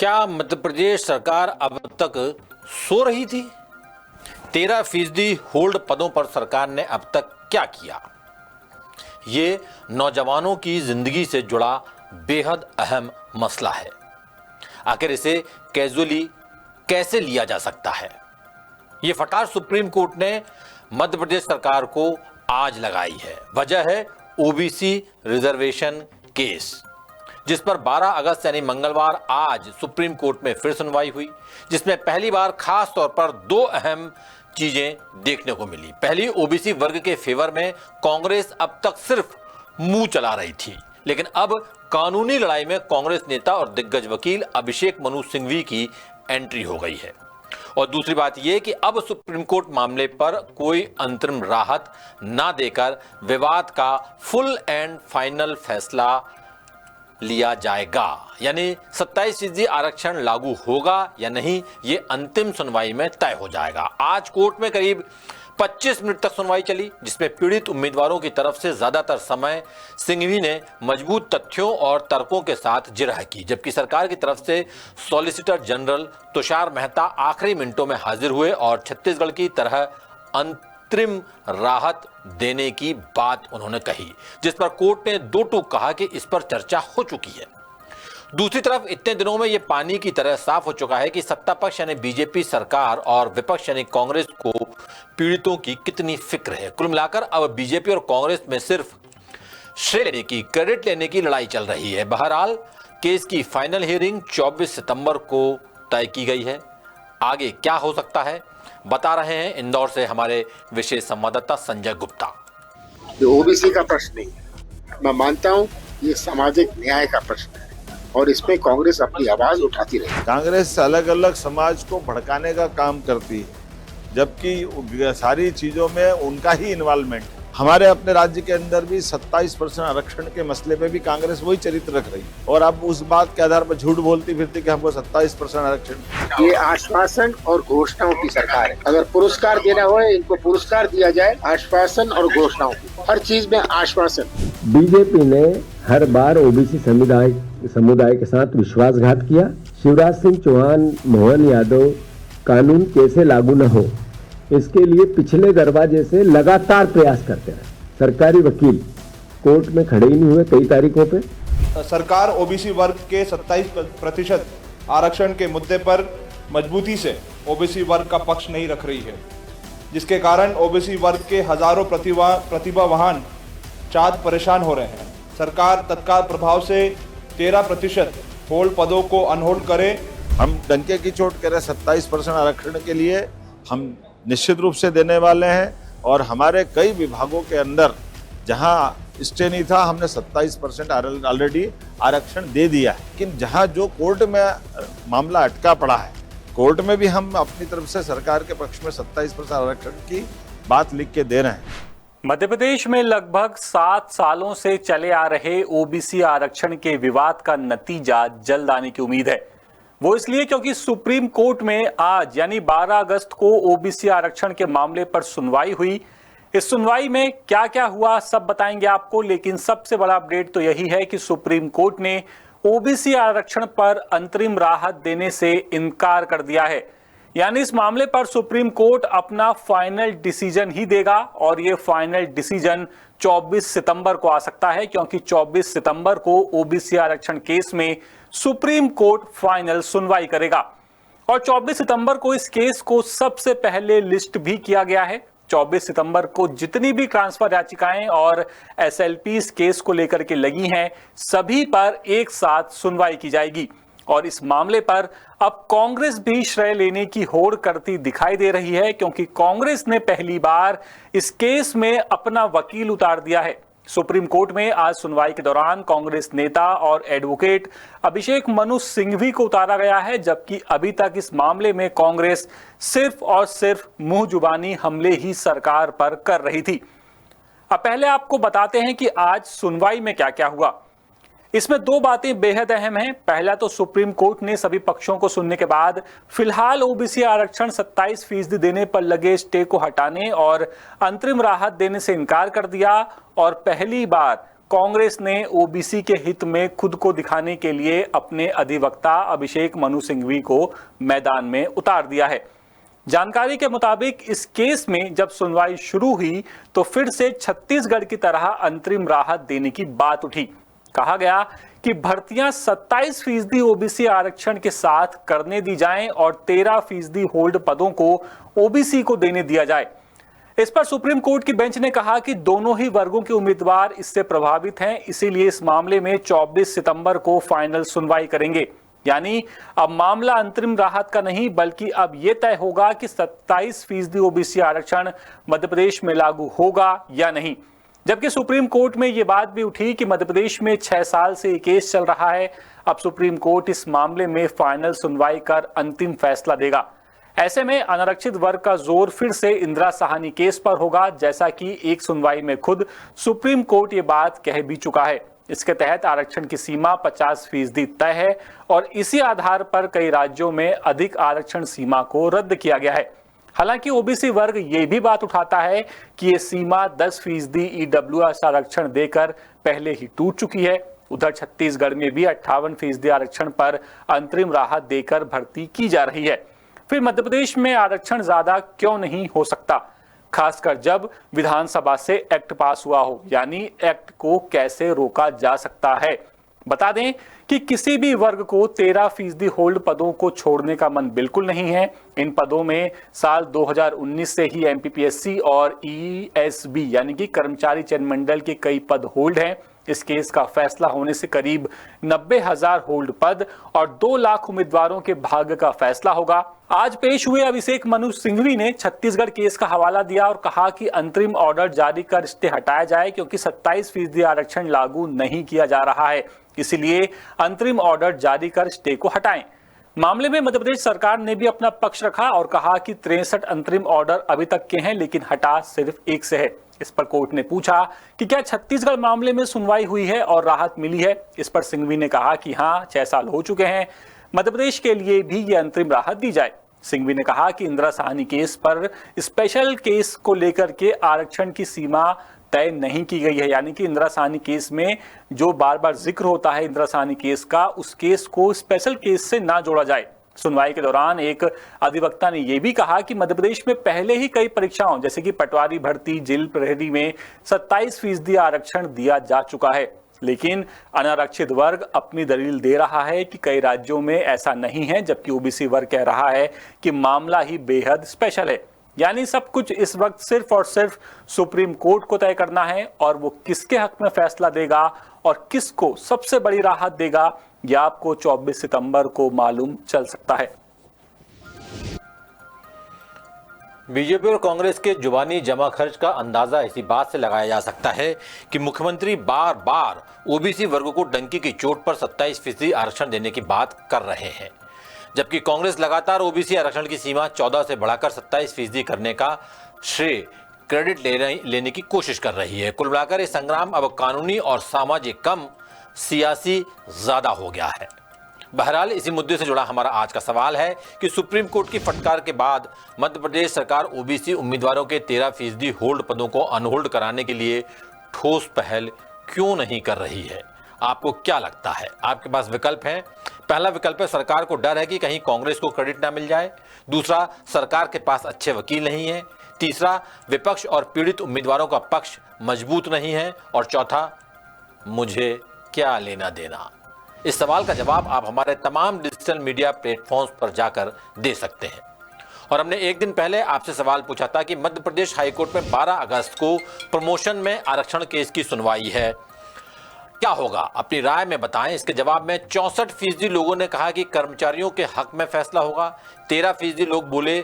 क्या मध्य प्रदेश सरकार अब तक सो रही थी? 13% होल्ड पदों पर सरकार ने अब तक क्या किया? ये नौजवानों की जिंदगी से जुड़ा बेहद अहम मसला है। आखिर इसे कैजुअली कैसे लिया जा सकता है? ये फटार सुप्रीम कोर्ट ने मध्य प्रदेश सरकार को आज लगाई है। वजह है ओबीसी रिजर्वेशन केस, जिस पर 12 अगस्त यानी मंगलवार आज सुप्रीम कोर्ट में फिर सुनवाई हुई, जिसमें पहली बार खास तौर पर दो अहम चीजें देखने को मिली। पहली, ओबीसी वर्ग के फेवर में कांग्रेस अब तक सिर्फ मुंह चला रही थी, लेकिन अब कानूनी लड़ाई में कांग्रेस नेता और दिग्गज वकील अभिषेक मनु सिंघवी की एंट्री हो गई है। और दूसरी बात यह कि अब सुप्रीम कोर्ट मामले पर कोई अंतरिम राहत ना देकर विवाद का फुल एंड फाइनल फैसला लिया जाएगा, यानी 27% आरक्षण लागू होगा या नहीं, ये अंतिम सुनवाई में तय हो जाएगा। आज कोर्ट में करीब 25 मिनट तक सुनवाई चली, जिसमें पीड़ित उम्मीदवारों की तरफ से ज्यादातर समय सिंघवी ने मजबूत तथ्यों और तर्कों के साथ जिरह की, जबकि सरकार की तरफ से सॉलिसिटर जनरल तुषार मेहता आखिरी मिनटों में हाजिर हुए और छत्तीसगढ़ की तरह अंतरिम राहत देने की बात उन्होंने कही, जिस पर कोर्ट ने दो टूक कहा कि इस पर चर्चा हो चुकी है। दूसरी तरफ इतने दिनों में यह पानी की तरह साफ हो चुका है कि सत्ता पक्ष यानी बीजेपी सरकार और विपक्ष यानी कांग्रेस को पीड़ितों की कितनी फिक्र है। कुल मिलाकर अब बीजेपी और कांग्रेस में सिर्फ श्रेय लेने की, क्रेडिट लेने की लड़ाई चल रही है। बहरहाल केस की फाइनल हियरिंग 24 सितंबर को तय की गई है। आगे क्या हो सकता है, बता रहे हैं इंदौर से हमारे विशेष संवाददाता संजय गुप्ता। ये ओबीसी का प्रश्न नहीं है, मैं मानता हूँ ये सामाजिक न्याय का प्रश्न है और इसमें कांग्रेस अपनी आवाज उठाती रही। कांग्रेस अलग अलग समाज को भड़काने का काम करती है, जबकि सारी चीजों में उनका ही इन्वॉल्वमेंट। हमारे अपने राज्य के अंदर भी 27% आरक्षण के मसले पे भी कांग्रेस वही चरित्र रख रही और अब उस बात के आधार पर झूठ बोलती फिरती कि हमको 27% आरक्षण। ये आश्वासन और घोषणाओं की सरकार है। अगर पुरस्कार देना हो इनको पुरस्कार दिया जाए, आश्वासन और घोषणाओं की, हर चीज में आश्वासन। बीजेपी ने हर बार ओबीसी समुदाय के साथ विश्वासघात किया। शिवराज सिंह चौहान, मोहन यादव कानून कैसे लागू न हो, इसके लिए पिछले दरवाजे से लगातार प्रयास करते रहे। सरकारी वकील कोर्ट में खड़े ही नहीं हुए कई तारीखों पे। सरकार ओबीसी वर्ग के 27% आरक्षण के मुद्दे पर मजबूती से ओबीसी वर्ग का पक्ष नहीं रख रही है, जिसके कारण ओबीसी वर्ग के हजारों प्रतिभावान छात्र परेशान हो रहे हैं। सरकार तत्काल प्रभाव से 13% होल्ड पदों को अनहोल्ड करे। हम डंके की चोट करें 27% आरक्षण के लिए हम निश्चित रूप से देने वाले हैं और हमारे कई विभागों के अंदर जहां स्टे नहीं था हमने 27% ऑलरेडी आरक्षण दे दिया है। लेकिन जहां जो कोर्ट में मामला अटका पड़ा है, कोर्ट में भी हम अपनी तरफ से सरकार के पक्ष में 27% आरक्षण की बात लिख के दे रहे हैं। मध्य प्रदेश में लगभग 7 सालों से चले आ रहे ओबीसी आरक्षण के विवाद का नतीजा जल्द आने की उम्मीद है। वो इसलिए क्योंकि सुप्रीम कोर्ट में आज यानी 12 अगस्त को ओबीसी आरक्षण के मामले पर सुनवाई हुई। इस सुनवाई में क्या क्या हुआ सब बताएंगे आपको, लेकिन सबसे बड़ा अपडेट तो यही है कि सुप्रीम कोर्ट ने ओबीसी आरक्षण पर अंतरिम राहत देने से इनकार कर दिया है। यानी इस मामले पर सुप्रीम कोर्ट अपना फाइनल डिसीजन ही देगा और ये फाइनल डिसीजन 24 सितंबर को आ सकता है, क्योंकि 24 सितंबर को ओबीसी आरक्षण केस में सुप्रीम कोर्ट फाइनल सुनवाई करेगा। और 24 सितंबर को इस केस को सबसे पहले लिस्ट भी किया गया है। 24 सितंबर को जितनी भी ट्रांसफर याचिकाएं और एसएलपी इस केस को लेकर के लगी हैं, सभी पर एक साथ सुनवाई की जाएगी। और इस मामले पर अब कांग्रेस भी श्रेय लेने की होड़ करती दिखाई दे रही है, क्योंकि कांग्रेस ने पहली बार इस केस में अपना वकील उतार दिया है। सुप्रीम कोर्ट में आज सुनवाई के दौरान कांग्रेस नेता और एडवोकेट अभिषेक मनु सिंघवी को उतारा गया है, जबकि अभी तक इस मामले में कांग्रेस सिर्फ और सिर्फ मुंह जुबानी हमले ही सरकार पर कर रही थी। अब पहले आपको बताते हैं कि आज सुनवाई में क्या क्या हुआ। इसमें दो बातें बेहद अहम हैं। पहला तो सुप्रीम कोर्ट ने सभी पक्षों को सुनने के बाद फिलहाल ओबीसी आरक्षण 27% देने पर लगे स्टे को हटाने और अंतरिम राहत देने से इनकार कर दिया और पहली बार कांग्रेस ने ओबीसी के हित में खुद को दिखाने के लिए अपने अधिवक्ता अभिषेक मनु सिंघवी को मैदान में उतार दिया है। जानकारी के मुताबिक इस केस में जब सुनवाई शुरू हुई तो फिर से छत्तीसगढ़ की तरह अंतरिम राहत देने की बात उठी। कहा गया कि भर्तियां 27% ओबीसी आरक्षण के साथ करने दी जाएं और 13% होल्ड पदों को ओबीसी को देने दिया जाए। इस पर सुप्रीम कोर्ट की बेंच ने कहा कि दोनों ही वर्गों के उम्मीदवार इससे प्रभावित हैं, इसीलिए इस मामले में 24 सितंबर को फाइनल सुनवाई करेंगे। यानी अब मामला अंतरिम राहत का नहीं बल्कि अब यह तय होगा कि 27% ओबीसी आरक्षण मध्य प्रदेश में लागू होगा या नहीं। जबकि सुप्रीम कोर्ट में यह बात भी उठी कि मध्य प्रदेश में 6 साल से केस चल रहा है। अब सुप्रीम कोर्ट इस मामले में फाइनल सुनवाई कर अंतिम फैसला देगा। ऐसे में अनारक्षित वर्ग का जोर फिर से इंदिरा साहनी केस पर होगा, जैसा कि एक सुनवाई में खुद सुप्रीम कोर्ट ये बात कह भी चुका है। इसके तहत आरक्षण की सीमा 50% तय है और इसी आधार पर कई राज्यों में अधिक आरक्षण सीमा को रद्द किया गया है। हालांकि ओबीसी वर्ग ये भी बात उठाता है कि ये सीमा 10% ईडब्ल्यूएस आरक्षण देकर पहले ही टूट चुकी है। उधर छत्तीसगढ़ में भी 58% आरक्षण पर अंतरिम राहत देकर भर्ती की जा रही है। फिर मध्य प्रदेश में आरक्षण ज्यादा क्यों नहीं हो सकता, खासकर जब विधानसभा से एक्ट पास हुआ हो। यानी एक्ट को कैसे रोका जा सकता है। बता दें कि किसी भी वर्ग को 13% होल्ड पदों को छोड़ने का मन बिल्कुल नहीं है। इन पदों में साल 2019 से ही एमपीपीएससी और ईएसबी यानी कि कर्मचारी चयन मंडल के कई पद होल्ड हैं। इस केस का फैसला होने से करीब 90,000 होल्ड पद और 2 लाख उम्मीदवारों के भाग्य का फैसला होगा। आज पेश हुए अभिषेक मनु सिंघवी ने छत्तीसगढ़ केस का हवाला दिया और कहा कि अंतरिम ऑर्डर जारी कर स्टे हटाया जाए, क्योंकि 27% आरक्षण लागू नहीं किया जा रहा है, इसलिए अंतरिम ऑर्डर जारी कर स्टे को हटाएं। मामले में मध्य प्रदेश सरकार ने भी अपना पक्ष रखा और कहा कि 63 अंतरिम ऑर्डर अभी तक के हैं, लेकिन हटा सिर्फ 1 से है। इस पर कोर्ट ने पूछा कि क्या छत्तीसगढ़ मामले में सुनवाई हुई है और राहत मिली है। इस पर सिंघवी ने कहा कि हाँ, 6 साल हो चुके हैं, मध्य प्रदेश के लिए भी ये अंतरिम राहत दी जाए। सिंघवी ने कहा कि इंदिरा साहनी केस पर स्पेशल केस को लेकर के आरक्षण की सीमा तय नहीं की गई है। यानी कि इंदिरा साहनी केस में जो बार बार जिक्र होता है इंदिरा साहनी केस का, उस केस को स्पेशल केस से ना जोड़ा जाए। सुनवाई के दौरान एक अधिवक्ता ने यह भी कहा कि मध्य प्रदेश में पहले ही कई परीक्षाओं जैसे कि पटवारी भर्ती, जेल प्रहरी में 27% आरक्षण दिया जा चुका है, लेकिन अनारक्षित वर्ग अपनी दलील दे रहा है कि कई राज्यों में ऐसा नहीं है, जबकि ओबीसी वर्ग कह रहा है कि मामला ही बेहद स्पेशल है। यानी सब कुछ इस वक्त सिर्फ और सिर्फ सुप्रीम कोर्ट को तय करना है और वो किसके हक में फैसला देगा और किसको सबसे बड़ी राहत देगा, यह आपको 24 सितंबर को मालूम चल सकता है। बीजेपी और कांग्रेस के जुबानी जमा खर्च का अंदाजा इसी बात से लगाया जा सकता है कि मुख्यमंत्री बार बार ओबीसी वर्ग को डंकी की चोट पर 27% आरक्षण देने की बात कर रहे हैं, जबकि कांग्रेस लगातार ओबीसी आरक्षण की सीमा 14 से बढ़ाकर 27% करने का श्रेय क्रेडिट लेने की कोशिश कर रही है। कुल मिलाकर ये संग्राम अब कानूनी और सामाजिक कम सियासी ज्यादा हो गया है। बहरहाल इसी मुद्दे से जुड़ा हमारा आज का सवाल है कि सुप्रीम कोर्ट की फटकार के बाद मध्य प्रदेश सरकार ओबीसी उम्मीदवारों के 13% होल्ड पदों को अनहोल्ड कराने के लिए ठोस पहल क्यों नहीं कर रही है। आपको क्या लगता है? आपके पास विकल्प हैं। पहला विकल्प है सरकार को डर है कि कहीं कांग्रेस को क्रेडिट ना मिल जाए। दूसरा, सरकार के पास अच्छे वकील नहीं है। तीसरा, विपक्ष और पीड़ित उम्मीदवारों का पक्ष मजबूत नहीं है। और चौथा, मुझे क्या लेना देना। इस सवाल का जवाब आप हमारे तमाम डिजिटल मीडिया प्लेटफॉर्म्स पर जाकर दे सकते हैं। और हमने एक दिन पहले आपसे सवाल पूछा था कि मध्य प्रदेश हाईकोर्ट में 12 अगस्त को प्रमोशन में आरक्षण केस की सुनवाई है, क्या होगा? अपनी राय में बताएं। इसके जवाब में 64% लोगों ने कहा कि कर्मचारियों के हक में फैसला होगा, 13% लोग बोले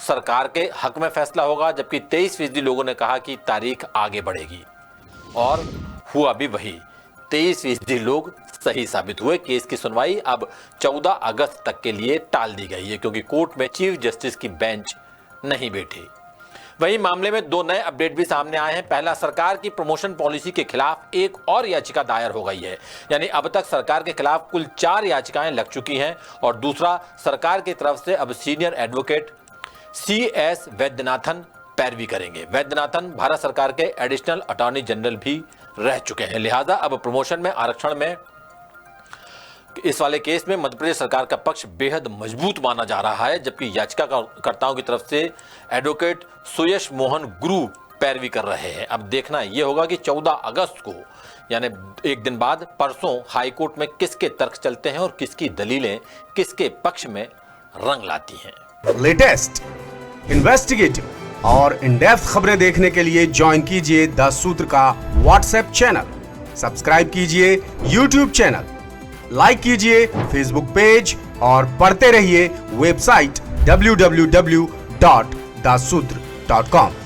सरकार के हक में फैसला होगा, जबकि 23% लोगों ने कहा कि तारीख आगे बढ़ेगी। और हुआ भी वही, 23% लोग सही साबित हुए। केस की सुनवाई अब 14 अगस्त तक के लिए टाल दी गई है, क्योंकि कोर्ट में चीफ जस्टिस की बेंच नहीं बैठी। वहीं मामले में 2 नए अपडेट भी सामने आए हैं। पहला, सरकार की प्रमोशन पॉलिसी के खिलाफ एक और याचिका दायर हो गई है, यानी अब तक सरकार के खिलाफ कुल 4 याचिकाएं लग चुकी हैं। और दूसरा, सरकार की तरफ से अब सीनियर एडवोकेट CS वैद्यनाथन पैरवी करेंगे। वैद्यनाथन भारत सरकार के एडिशनल अटॉर्नी जनरल भी रह चुके हैं। लिहाजा अब प्रमोशन में आरक्षण में इस वाले केस में मध्य प्रदेश सरकार का पक्ष बेहद मजबूत माना जा रहा है, जबकि याचिकाकर्ताओं की तरफ से एडवोकेट सुयश मोहन गुरु पैरवी कर रहे हैं। अब देखना यह होगा कि 14 अगस्त को यानी एक दिन बाद परसों हाईकोर्ट में किसके तर्क चलते हैं और किसकी दलीलें किसके पक्ष में रंग लाती हैं। लेटेस्ट, इन्वेस्टिगेटिव और इन डेप्थ खबरें देखने के लिए ज्वाइन कीजिए द सूत्र का व्हाट्सएप चैनल, सब्सक्राइब कीजिए यूट्यूब चैनल, लाइक कीजिए फेसबुक पेज और पढ़ते रहिए वेबसाइट www.daसूत्र.com।